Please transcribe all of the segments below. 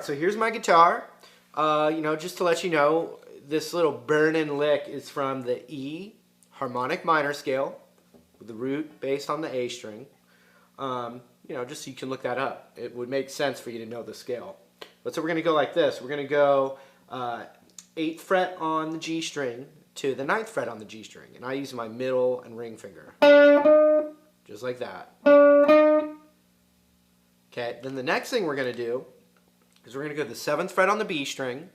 so here's my guitar. Just to let you know, this little burnin' lick is from the E harmonic minor scale, with the root based on the A string. Just so you can look that up. It would make sense for you to know the scale. But so we're going to go like this. We're going to go 8th fret on the G string to the 9th fret on the G string. And I use my middle and ring finger. Just like that. Okay, then the next thing we're going to do is we're going to go to the 7th fret on the B string,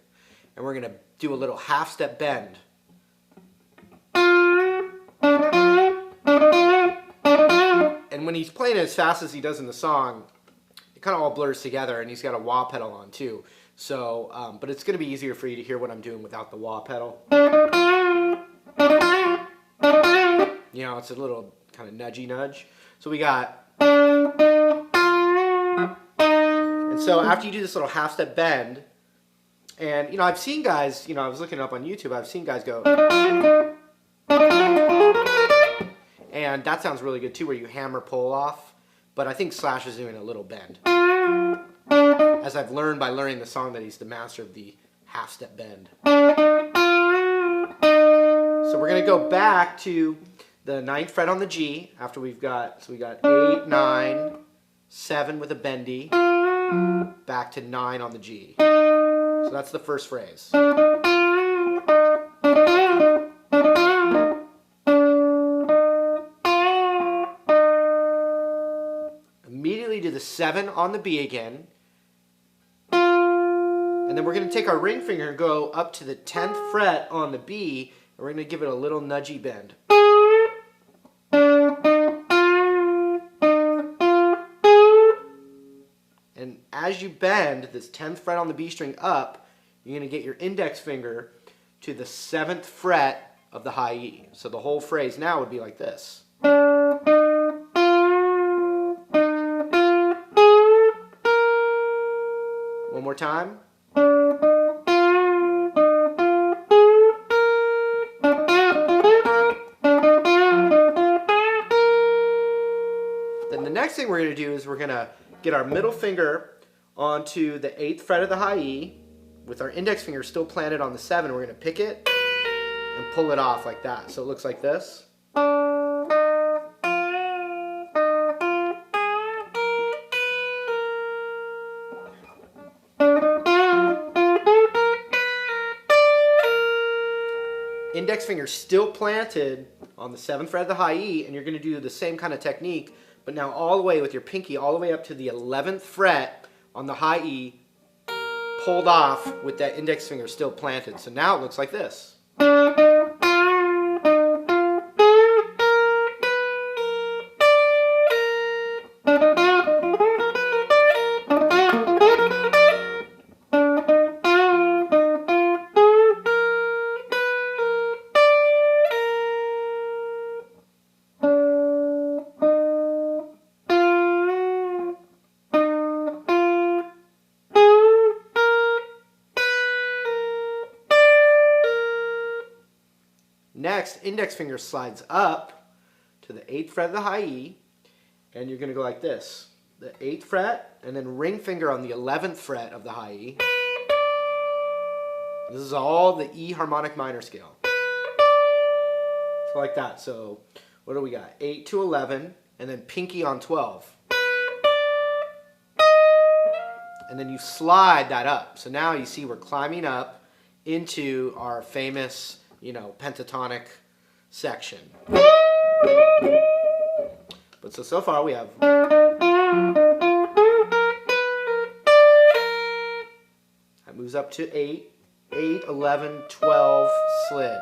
and we're going to do a little half step bend. And when he's playing it as fast as he does in the song, it kind of all blurs together, and he's got a wah pedal on too. So, but it's going to be easier for you to hear what I'm doing without the wah pedal. It's a little kind of nudgy nudge. So we got... And so after you do this little half step bend, and I've seen guys, I was looking up on YouTube, I've seen guys go, and that sounds really good too, where you hammer pull off, but I think Slash is doing a little bend. As I've learned by learning the song that he's the master of the half step bend. So we're going to go back to the 9th fret on the G after we got 8, 9, 7 with a bendy, back to 9 on the G. So that's the first phrase. Immediately do the 7 on the B again. And then we're going to take our ring finger and go up to the 10th fret on the B, and we're going to give it a little nudgy bend. And as you bend this 10th fret on the B string up, you're going to get your index finger to the 7th fret of the high E. So the whole phrase now would be like this. One more time. Then the next thing we're going to do is we're going to get our middle finger onto the 8th fret of the high E with our index finger still planted on the 7. We're going to pick it and pull it off like that. So it looks like this. Index finger still planted on the 7th fret of the high E, and you're going to do the same kind of technique, but now all the way with your pinky all the way up to the 11th fret on the high E, pulled off with that index finger still planted. So now it looks like this. Next, index finger slides up to the 8th fret of the high E, and you're going to go like this. The 8th fret, and then ring finger on the 11th fret of the high E. This is all the E harmonic minor scale. So like that. So what do we got? 8 to 11, and then pinky on 12. And then you slide that up. So now you see we're climbing up into our famous pentatonic section. But so far we have that moves up to 8, 11, 12, slid.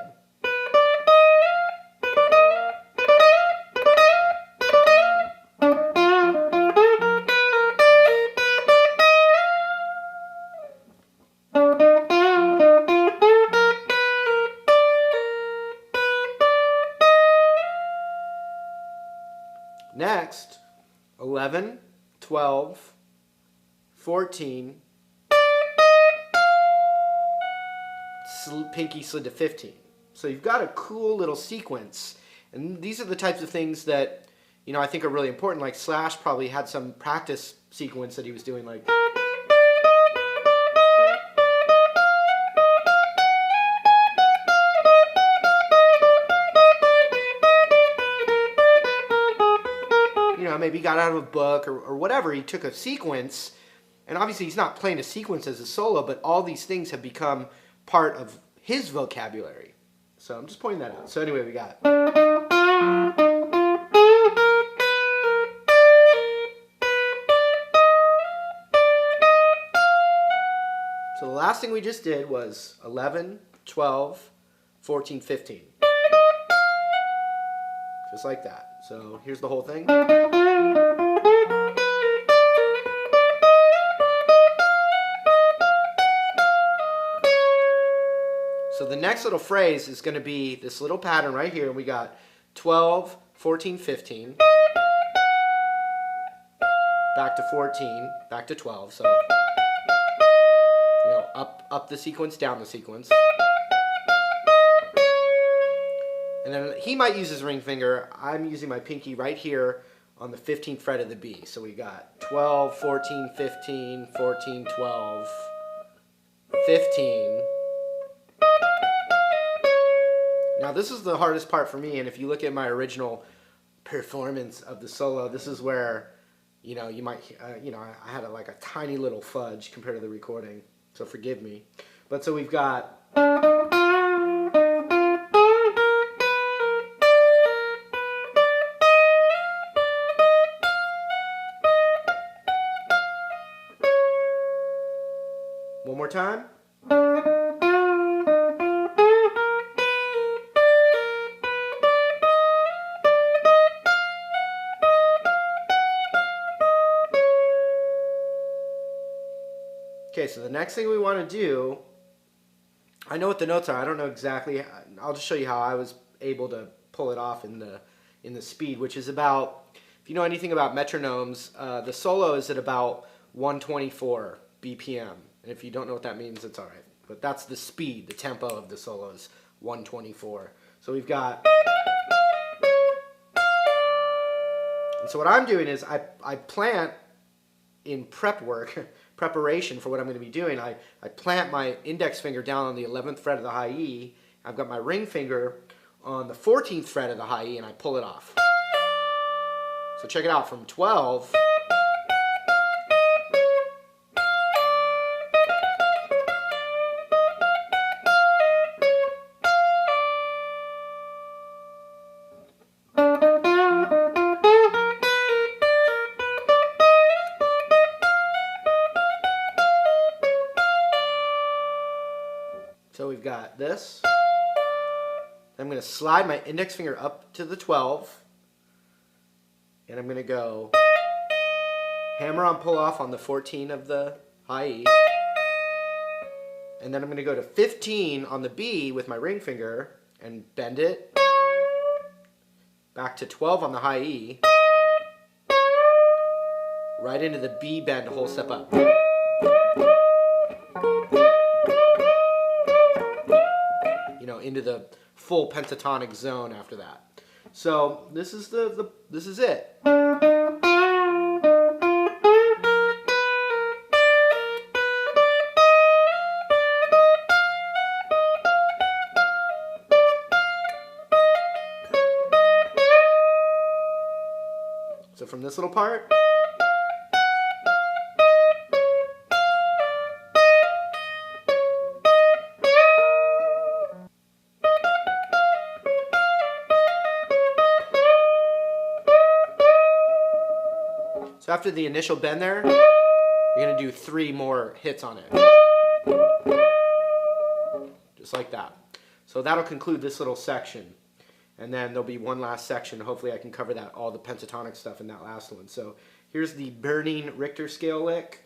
Next, 11, 12, 14, pinky slid to 15. So you've got a cool little sequence, and these are the types of things that I think are really important. Like Slash probably had some practice sequence that he was doing, like know, maybe he got out of a book or whatever. He took a sequence, and obviously he's not playing a sequence as a solo, but all these things have become part of his vocabulary. So I'm just pointing that out. So anyway, we got. So the last thing we just did was 11, 12, 14, 15. Just like that. So here's the whole thing. So the next little phrase is going to be this little pattern right here. We got 12, 14, 15. Back to 14, back to 12. So, you know, up the sequence, down the sequence. And then he might use his ring finger. I'm using my pinky right here on the 15th fret of the B. So we got 12, 14, 15, 14, 12, 15. Now this is the hardest part for me, and if you look at my original performance of the solo, this is where, you know, you might, you know, I had like a tiny little fudge compared to the recording, so forgive me. But so we've got. One more time. Okay, so the next thing we want to do, I know what the notes are. I don't know exactly. I'll just show you how I was able to pull it off in the speed, which is about, if you know anything about metronomes, the solo is at about 124 BPM. And if you don't know what that means, it's all right. But that's the speed, the tempo of the solo is 124. So we've got. And so what I'm doing is I plant in preparation for what I'm going to be doing. I plant my index finger down on the 11th fret of the high E. I've got my ring finger on the 14th fret of the high E, and I pull it off. So check it out, from 12. So we've got this. I'm going to slide my index finger up to the 12. And I'm going to go hammer on pull off on the 14 of the high E. And then I'm going to go to 15 on the B with my ring finger and bend it. Back to 12 on the high E. Right into the B bend, a whole step up. You know, into the full pentatonic zone after that. So this is this is it. So from this little part. So after the initial bend there, you're going to do 3 more hits on it. Just like that. So that'll conclude this little section. And then there'll be one last section. Hopefully I can cover that, all the pentatonic stuff in that last one. So here's the burning Richter scale lick.